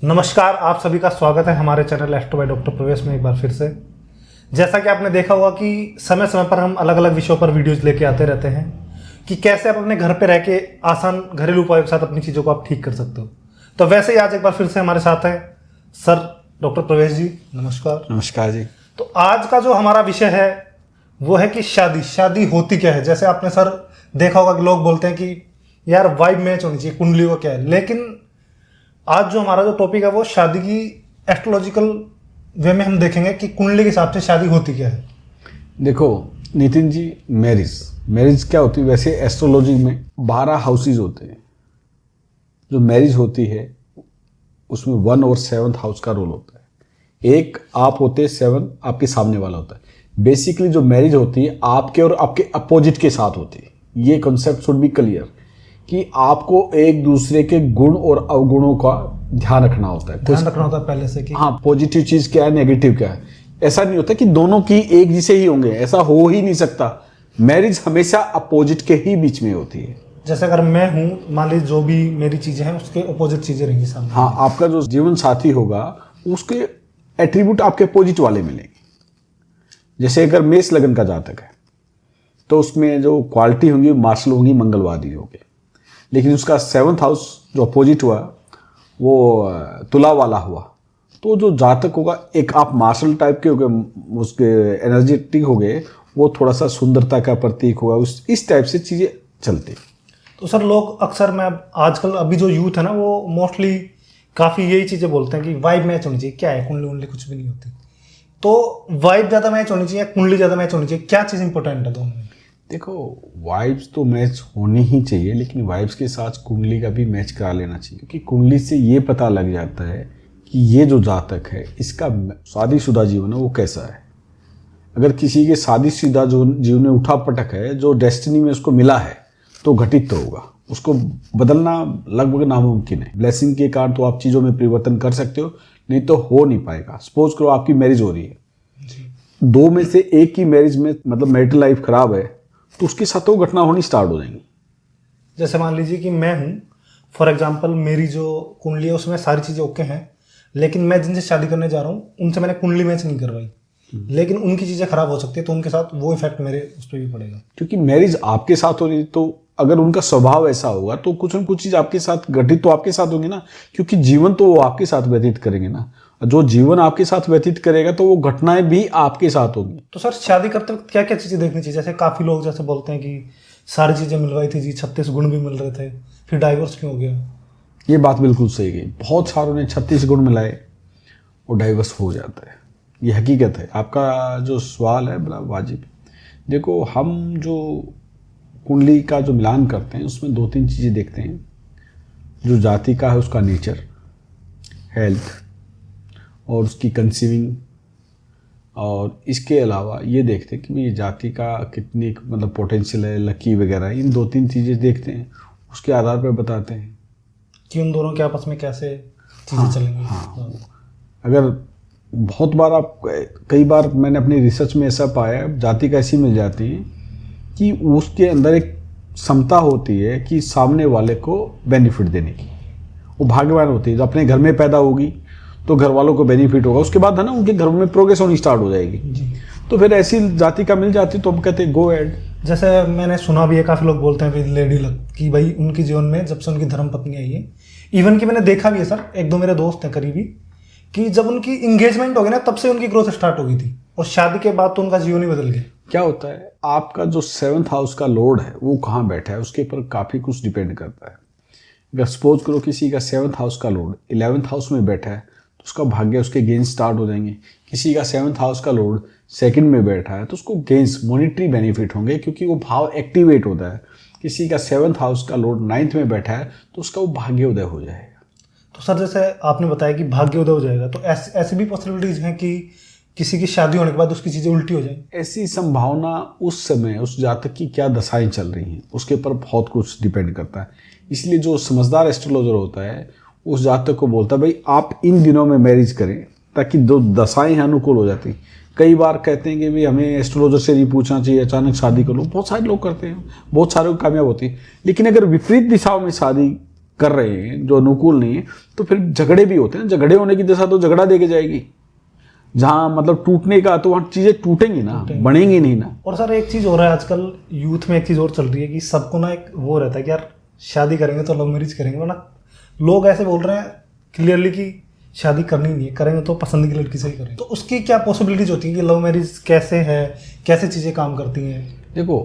नमस्कार, आप सभी का स्वागत है हमारे चैनल एस्ट्रो बाय डॉक्टर प्रवेश में एक बार फिर से। जैसा कि आपने देखा होगा कि समय समय पर हम अलग अलग विषयों पर वीडियोज लेके आते रहते हैं कि कैसे आप अपने घर पे रह के आसान घरेलू उपायों के साथ अपनी चीज़ों को आप ठीक कर सकते हो। तो वैसे ही आज एक बार फिर से हमारे साथ हैं सर डॉक्टर प्रवेश जी। नमस्कार। नमस्कार जी। तो आज का जो हमारा विषय है वो है कि शादी होती क्या है। जैसे आपने सर देखा होगा कि लोग बोलते हैं कि यार वाइब मैच होनी चाहिए, कुंडली को क्या है, लेकिन आज जो हमारा जो टॉपिक है वो शादी की एस्ट्रोलॉजिकल वे में हम देखेंगे कि कुंडली के हिसाब से शादी होती क्या है। देखो नितिन जी, मैरिज क्या होती है? वैसे एस्ट्रोलॉजी में 12 हाउसेज होते हैं। जो मैरिज होती है उसमें 1 और 7th हाउस का रोल होता है। एक आप होते हैं, 7 आपके सामने वाला होता है। बेसिकली जो मैरिज होती है आपके और आपके अपोजिट के साथ होती है। ये कॉन्सेप्ट शुड बी क्लियर कि आपको एक दूसरे के गुण और अवगुणों का ध्यान रखना होता है। पहले से कि हाँ, पॉजिटिव चीज क्या है, नेगेटिव क्या है। ऐसा नहीं होता कि दोनों की एक जैसे ही होंगे, ऐसा हो ही नहीं सकता। मैरिज हमेशा अपोजिट के ही बीच में होती है। जैसे अगर मैं हूँ, मान लीजिए जो भी मेरी चीजें हैं उसके अपोजिट चीजें रहेंगी सामने। हाँ, आपका जो जीवन साथी होगा उसके एट्रीब्यूट आपके अपोजिट वाले मिलेंगे। जैसे अगर मेष लगन का जातक है तो उसमें जो क्वालिटी होंगी मार्शल होंगी, मंगलवादी होंगे। लेकिन उसका 7th हाउस जो अपोजिट हुआ वो तुला वाला हुआ, तो जो जातक होगा एक आप मार्शल टाइप के हो गए, उसके एनर्जेटिक हो गए, वो थोड़ा सा सुंदरता का प्रतीक होगा। इस टाइप से चीज़ें चलती। तो सर लोग अक्सर, मैं आजकल अभी जो यूथ है ना वो मोस्टली काफ़ी यही चीज़ें बोलते हैं कि वाइब मैच होनी चाहिए। क्या है, कुंडली उंडली कुछ भी नहीं होती। तो वाइब ज़्यादा मैच होनी चाहिए, कुंडली ज़्यादा मैच होनी चाहिए, क्या चीज़ इंपॉर्टेंट है दोनों में? देखो, वाइब्स तो मैच होनी ही चाहिए, लेकिन वाइब्स के साथ कुंडली का भी मैच करा लेना चाहिए। क्योंकि कुंडली से ये पता लग जाता है कि ये जो जातक है इसका शादीशुदा जीवन है वो कैसा है। अगर किसी के शादीशुदा जो जीवन में उठा पटक है, जो डेस्टिनी में उसको मिला है, तो घटित तो होगा। उसको बदलना लगभग नामुमकिन है। ब्लेसिंग के कारण तो आप चीज़ों में परिवर्तन कर सकते हो, नहीं तो हो नहीं पाएगा। सपोज करो आपकी मैरिज हो रही है, दो में से एक की मैरिज में मतलब मैरिटल लाइफ खराब है, तो उसके साथ वो घटना होनी स्टार्ट हो जाएंगी। जैसे मान लीजिए कि मैं हूँ, फॉर एग्जांपल मेरी जो कुंडली है उसमें सारी चीज़ें ओके हैं, लेकिन मैं जिनसे शादी करने जा रहा हूँ उनसे मैंने कुंडली मैच नहीं करवाई, लेकिन उनकी चीज़ें खराब हो सकती है, तो उनके साथ वो इफेक्ट मेरे उस पर भी पड़ेगा। क्योंकि मैरिज आपके साथ हो रही है, तो अगर उनका स्वभाव ऐसा होगा तो कुछ न कुछ चीज़ आपके साथ घटित तो आपके साथ होंगी ना। क्योंकि जीवन तो वो आपके साथ व्यतीत करेंगे ना। जो जीवन आपके साथ व्यतीत करेगा तो वो घटनाएं भी आपके साथ होंगी। तो सर शादी करते वक्त क्या क्या चीज़ें देखनी चाहिए? जैसे काफ़ी लोग जैसे बोलते हैं कि सारी चीज़ें मिलवाई थी जी, 36 गुण भी मिल रहे थे, फिर डाइवोर्स क्यों हो गया? ये बात बिल्कुल सही गई। बहुत सारों ने 36 गुण मिलाए और डाइवर्स हो जाता है। ये हकीकत है। आपका जो सवाल है बड़ा वाजिब। देखो, हम जो कुंडली का जो मिलान करते हैं उसमें 2-3 चीज़ें देखते हैं। जो जाति का है उसका नेचर, हेल्थ और उसकी कंसीविंग, और इसके अलावा ये देखते हैं कि भाई जाति का कितनी मतलब पोटेंशियल है, लकी वगैरह। इन 2-3 चीज़ें देखते हैं, उसके आधार पर बताते हैं कि उन दोनों के आपस में कैसे चीज़ें चलेंगी। हाँ। अगर बहुत बार कई बार मैंने अपनी रिसर्च में ऐसा पाया, जाति कैसी मिल जाती है कि उसके अंदर एक क्षमता होती है कि सामने वाले को बेनिफिट देने की। वो भाग्यवान होती है। जो अपने घर में पैदा होगी तो घर वालों को बेनिफिट होगा, उसके बाद है ना उनके घर में प्रोग्रेस होनी स्टार्ट हो जाएगी जी। तो फिर ऐसी जाति का मिल जाती तो हम कहते हैं गो एड। जैसे मैंने सुना भी है, काफ़ी लोग बोलते हैं लेडी लक कि भाई उनके जीवन में जब से उनकी धर्म पत्नी आई है, इवन कि मैंने देखा भी है सर, 1-2 मेरे दोस्त हैं करीबी, कि जब उनकी इंगेजमेंट हो गई ना तब से उनकी ग्रोथ स्टार्ट हो गई थी, और शादी के बाद तो उनका जीवन ही बदल गया। क्या होता है, आपका जो 7th हाउस का लॉर्ड है वो कहाँ बैठा है उसके ऊपर काफ़ी कुछ डिपेंड करता है। अगर सपोज करो किसी का 7th हाउस का लॉर्ड 11th हाउस में बैठा है तो उसका भाग्य, उसके गेन्स स्टार्ट हो जाएंगे। किसी का 7th हाउस का लॉर्ड 2nd में बैठा है तो उसको गेन्स, मॉनिटरी बेनिफिट होंगे क्योंकि वो भाव एक्टिवेट होता है। किसी का 7th हाउस का लॉर्ड 9th में बैठा है तो उसका वो भाग्योदय हो जाएगा। तो सर जैसे आपने बताया कि भाग्योदय हो जाएगा, तो ऐसी भी पॉसिबिलिटीज हैं कि किसी की शादी होने के बाद उसकी चीज़ें उल्टी हो जाए? ऐसी संभावना उस समय उस जातक की क्या दशाएं चल रही हैं उसके ऊपर बहुत कुछ डिपेंड करता है। इसलिए जो समझदार एस्ट्रोलॉजर होता है उस जातक को बोलता है भाई आप इन दिनों में मैरिज करें ताकि दो दशाएं अनुकूल हो जाती। कई बार कहते हैं कि भाई हमें एस्ट्रोलॉजर से नहीं पूछना चाहिए, अचानक शादी कर लो। बहुत सारे लोग करते हैं, बहुत सारे कामयाब होती है। लेकिन अगर विपरीत दिशाओं में शादी कर रहे हैं, जो अनुकूल नहीं है, तो फिर झगड़े भी होते हैं। झगड़े होने की दिशा तो झगड़ा देके जाएगी। जहां मतलब टूटने का, तो वहां चीजें टूटेंगी ना, बढ़ेंगी नहीं ना। और सर एक चीज हो रहा है आजकल यूथ में, एक चीज और चल रही है कि सबको ना एक वो रहता है कि यार शादी करेंगे तो लव मैरिज करेंगे, वरना लोग ऐसे बोल रहे हैं क्लियरली कि शादी करनी नहीं है, करेंगे तो पसंद की लड़की से ही करेंगे। तो उसकी क्या पॉसिबिलिटीज होती है कि लव मैरिज कैसे है, कैसे चीजें काम करती हैं? देखो,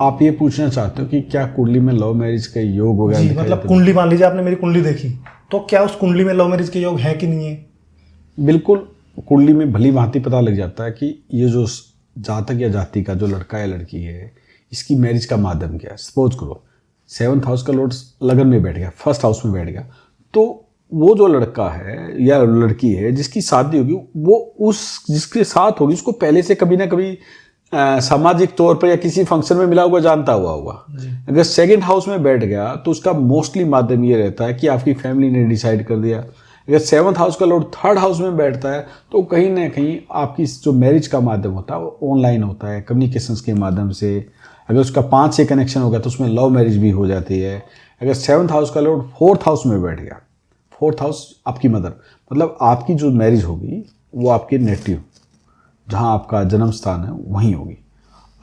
आप ये पूछना चाहते हो कि क्या कुंडली में लव मैरिज का योग वगैरह जी, दिखाई मतलब देता है? कुंडली मान लीजिए आपने मेरी कुंडली देखी, तो क्या उस कुंडली में लव मैरिज के योग है कि नहीं है? बिल्कुल, कुंडली में भली भांति पता लग जाता है कि ये जो जातक या जाति का जो लड़का या लड़की है, इसकी मैरिज का माध्यम क्या है। सपोज करो 7th हाउस का लॉर्ड लगन में बैठ गया, 1st हाउस में बैठ गया, तो वो जो लड़का है या लड़की है जिसकी शादी होगी, वो उस जिसके साथ होगी उसको पहले से कभी ना कभी सामाजिक तौर पर या किसी फंक्शन में मिला हुआ, जानता हुआ होगा। अगर 2nd हाउस में बैठ गया तो उसका मोस्टली माध्यम ये रहता है कि आपकी फैमिली ने डिसाइड कर दिया। अगर 7th हाउस का लॉर्ड 3rd हाउस में बैठता है तो कहीं ना कहीं आपकी जो मैरिज का माध्यम होता है वो ऑनलाइन होता है, कम्युनिकेशंस के माध्यम से। अगर उसका 5 से कनेक्शन हो गया तो उसमें लव मैरिज भी हो जाती है। अगर 7th हाउस का लॉर्ड 4th हाउस में बैठ गया, 4th हाउस आपकी मदर, मतलब आपकी जो मैरिज होगी वो आपके नेटिव, जहाँ आपका जन्म स्थान है वहीं होगी।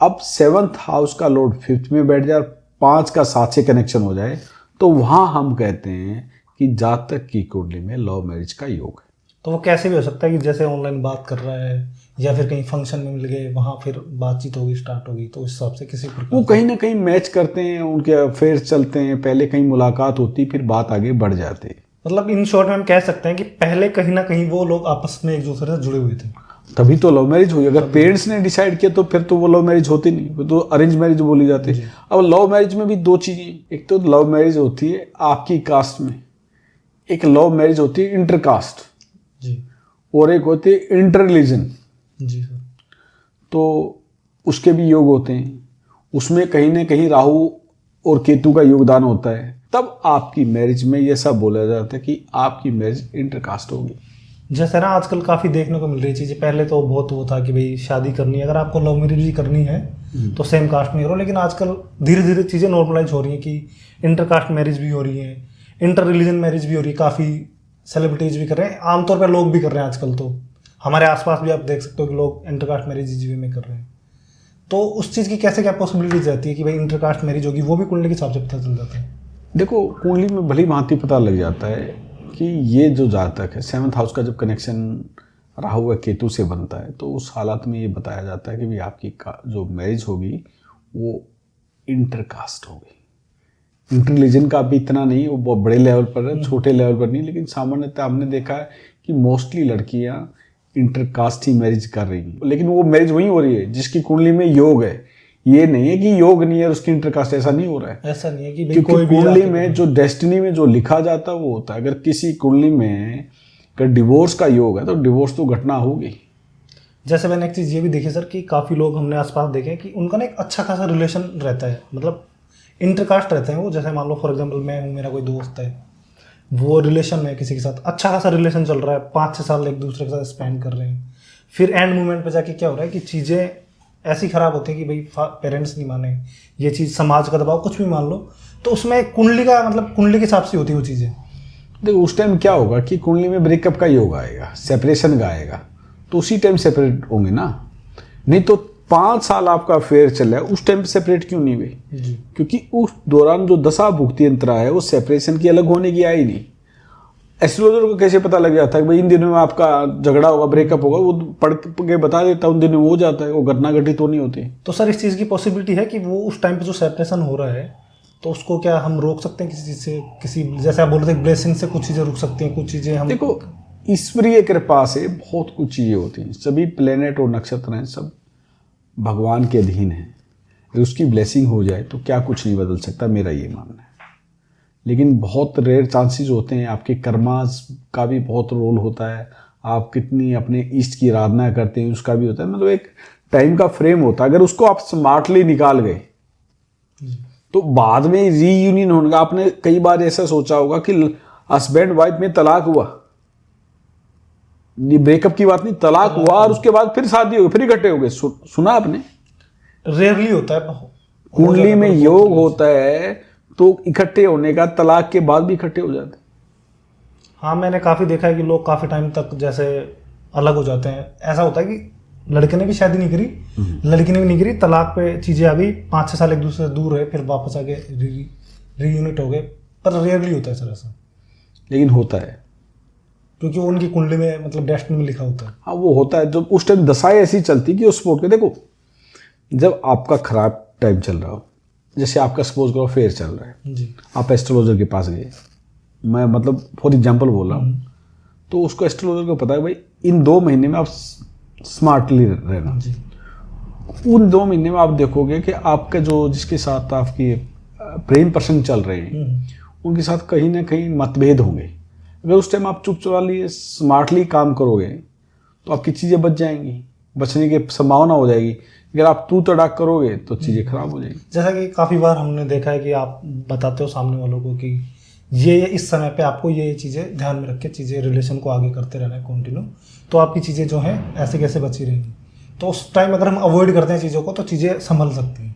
अब 7th हाउस का लॉर्ड 5th में बैठ जाए, 5 का 7 से कनेक्शन हो जाए, तो वहाँ हम कहते हैं कि जातक की कुंडली में लव मैरिज का योग है। तो वो कैसे भी हो सकता है कि जैसे ऑनलाइन बात कर रहा है या फिर कहीं फंक्शन में मिल गए, वहाँ फिर बातचीत होगी, स्टार्ट होगी, तो उस हिसाब से किसी प्रकार वो कहीं ना कहीं मैच करते हैं, उनके अफेयर चलते हैं, पहले कहीं मुलाकात होती, फिर बात आगे बढ़ जाती है। मतलब इन शॉर्ट में हम कह सकते हैं कि पहले कहीं ना कहीं वो लोग आपस में एक दूसरे से जुड़े हुए थे, तभी तो लव मैरिज हुई। अगर पेरेंट्स ने डिसाइड किया तो फिर तो वो लव मैरिज होती नहीं, वो तो अरेंज मैरिज बोली जाती है। अब लव मैरिज में भी 2 चीजें, एक तो लव मैरिज होती है आपकी कास्ट में, एक लव मैरिज होती है इंटर कास्ट जी, और एक होती है इंटर रिलीजन। जी सर। तो उसके भी योग होते हैं, उसमें कहीं ना कहीं राहु और केतु का योगदान होता है। तब आपकी मैरिज में ये सब बोला जाता है कि आपकी मैरिज इंटरकास्ट होगी। जैसे ना आजकल काफ़ी देखने को मिल रही चीज़ें, पहले तो बहुत वो था कि भाई शादी करनी है, अगर आपको लव मैरिज भी करनी है तो सेम कास्ट में करो, लेकिन आजकल धीरे धीरे चीज़ें नॉर्मलाइज हो रही हैं कि इंटर कास्ट मैरिज भी हो रही है, इंटर रिलीजन मैरिज भी हो रही है, काफ़ी सेलिब्रिटीज भी कर रहे हैं, आमतौर पर लोग भी कर रहे हैं आजकल। तो हमारे आसपास भी आप देख सकते हो कि लोग inter caste marriage easy way में कर रहे हैं। तो उस चीज़ की कैसे क्या पॉसिबिलिटीज रहती है कि भाई इंटर कास्ट मैरिज होगी, वो भी कुंडली के हिसाब से पता चल जाता है? देखो, कुंडली में भली भांति पता लग जाता है कि ये जो जातक है, 7th हाउस का जब कनेक्शन राहु व केतु से बनता है तो उस हालत में ये बताया जाता है कि भाई आपकी जो मैरिज होगी वो इंटरकास्ट होगी। इंटर रिलीजन का भी इतना नहीं, वो बहुत बड़े लेवल पर है, छोटे लेवल पर नहीं, लेकिन सामान्यतः हमने देखा है कि मोस्टली लड़कियां इंटरकास्ट ही मैरिज कर रही हैं। लेकिन वो मैरिज वही हो रही है जिसकी कुंडली में योग है। ये नहीं है कि योग नहीं है उसकी इंटरकास्ट, ऐसा नहीं हो रहा है। ऐसा नहीं है कि भाई क्योंकि कोई भी कुंडली में जो डेस्टिनी में जो लिखा जाता है वो होता है। अगर किसी कुंडली में अगर डिवोर्स का योग है तो डिवोर्स तो घटना होगी। जैसे मैंने एक चीज़ ये भी देखी सर कि काफ़ी लोग हमने आसपास देखे कि उनका ना एक अच्छा खासा रिलेशन रहता है, मतलब इंटरकास्ट रहते हैं वो। जैसे मान लो फॉर एग्जांपल मैं हूँ, मेरा कोई दोस्त है, वो रिलेशन में किसी के साथ अच्छा खासा रिलेशन चल रहा है, 5-6 साल एक दूसरे के साथ स्पेंड कर रहे हैं, फिर एंड मोमेंट पे जाके क्या हो रहा है कि चीज़ें ऐसी खराब होती है कि भाई पेरेंट्स नहीं माने, ये चीज़ समाज का दबाव, कुछ भी मान लो, तो उसमें कुंडली का मतलब कुंडली के हिसाब से होती है वो चीज़ें। देखो उस टाइम क्या होगा कि कुंडली में ब्रेकअप का योग आएगा, सेपरेशन का आएगा, तो उसी टाइम सेपरेट होंगे ना। नहीं तो 5 साल आपका अफेयर चल रहा है, उस टाइम सेपरेट क्यों नहीं हुए? क्योंकि उस दौरान जो दशा भुक्ति यंत्रा है वो सेपरेशन की अलग होने की आई नहीं। एस्ट्रोलॉजर को कैसे पता लग जाता है कि भाई इन दिनों में आपका झगड़ा होगा, ब्रेकअप होगा? वो पढ़ के बता देता है, उन दिनों में हो जाता है, वो घटना घटित तो नहीं होती। तो सर इस चीज़ की पॉसिबिलिटी है कि वो उस टाइम पे जो सेपरेशन हो रहा है तो उसको क्या हम रोक सकते हैं किसी चीज़ से? किसी जैसे आप बोल रहे थे ब्लेसिंग से कुछ चीज़ें रुक सकती हैं, कुछ चीज़ें हम देखो ईश्वरीय कृपा से बहुत कुछ चीज़ें होती हैं। सभी प्लेनेट और नक्षत्र हैं, सब भगवान के अधीन हैं। अगर उसकी ब्लेसिंग हो जाए तो क्या कुछ नहीं बदल सकता, मेरा ये मानना है। लेकिन बहुत रेयर चांसेस होते हैं, आपके कर्मास का भी बहुत रोल होता है, आप कितनी अपने इष्ट की आराधना करते हैं उसका भी होता है। मतलब एक टाइम का फ्रेम होता है। अगर उसको आप स्मार्टली निकाल गए तो बाद में रीयूनियन होने का। आपने कई बार ऐसा सोचा होगा कि हस्बैंड वाइफ में तलाक हुआ, ब्रेकअप की बात नहीं, तलाक हुआ और उसके बाद फिर शादी हो गई, फिर इकट्ठे हो गए। सुना आपने? रेयरली होता है। कुंडली में योग होता है तो इकट्ठे होने का, तलाक के बाद भी इकट्ठे हो जाते हैं। हाँ, मैंने काफ़ी देखा है कि लोग काफ़ी टाइम तक जैसे अलग हो जाते हैं। ऐसा होता है कि लड़के ने भी शादी नहीं करी, लड़की ने भी नहीं करी, तलाक पे चीज़ें आ गई, 5-6 साल एक दूसरे से दूर रहे, फिर वापस आके रीयूनिट हो गए। पर रेयरली होता है सर ऐसा, लेकिन होता है। क्योंकि वो उनकी कुंडली में मतलब डेस्टिनी में लिखा होता है। हाँ, वो होता है। जब उस टाइम दशाएं ऐसी चलती कि उस स्पोर्ट के, देखो जब आपका खराब टाइम चल रहा हो, जैसे आपका सपोज करो फेयर चल रहा है, जी। आप एस्ट्रोलॉजर के पास गए, मैं मतलब फॉर एग्जांपल बोल रहा हूँ, तो उसको एस्ट्रोलॉजर को पता है भाई इन 2 महीने में आप स्मार्टली रहना। जी। उन 2 महीने में आप देखोगे कि आपका जो जिसके साथ आपकी प्रेम प्रसंग चल रहे हैं उनके साथ कहीं ना कहीं मतभेद होंगे। अगर उस टाइम आप चुप चुरा लिए स्मार्टली काम करोगे तो आपकी चीज़ें बच जाएंगी, बचने की संभावना हो जाएगी। अगर आप तू तड़ाक करोगे तो चीज़ें खराब हो जाएंगी। जैसा कि काफ़ी बार हमने देखा है कि आप बताते हो सामने वालों को कि ये इस समय पे आपको ये चीज़ें ध्यान में रख के चीज़ें रिलेशन को आगे करते रहना है कंटिन्यू, तो आपकी चीज़ें जो हैं ऐसे कैसे बची रहेंगी। तो उस टाइम अगर हम अवॉइड करते हैं चीज़ों को तो चीज़ें संभल सकती हैं।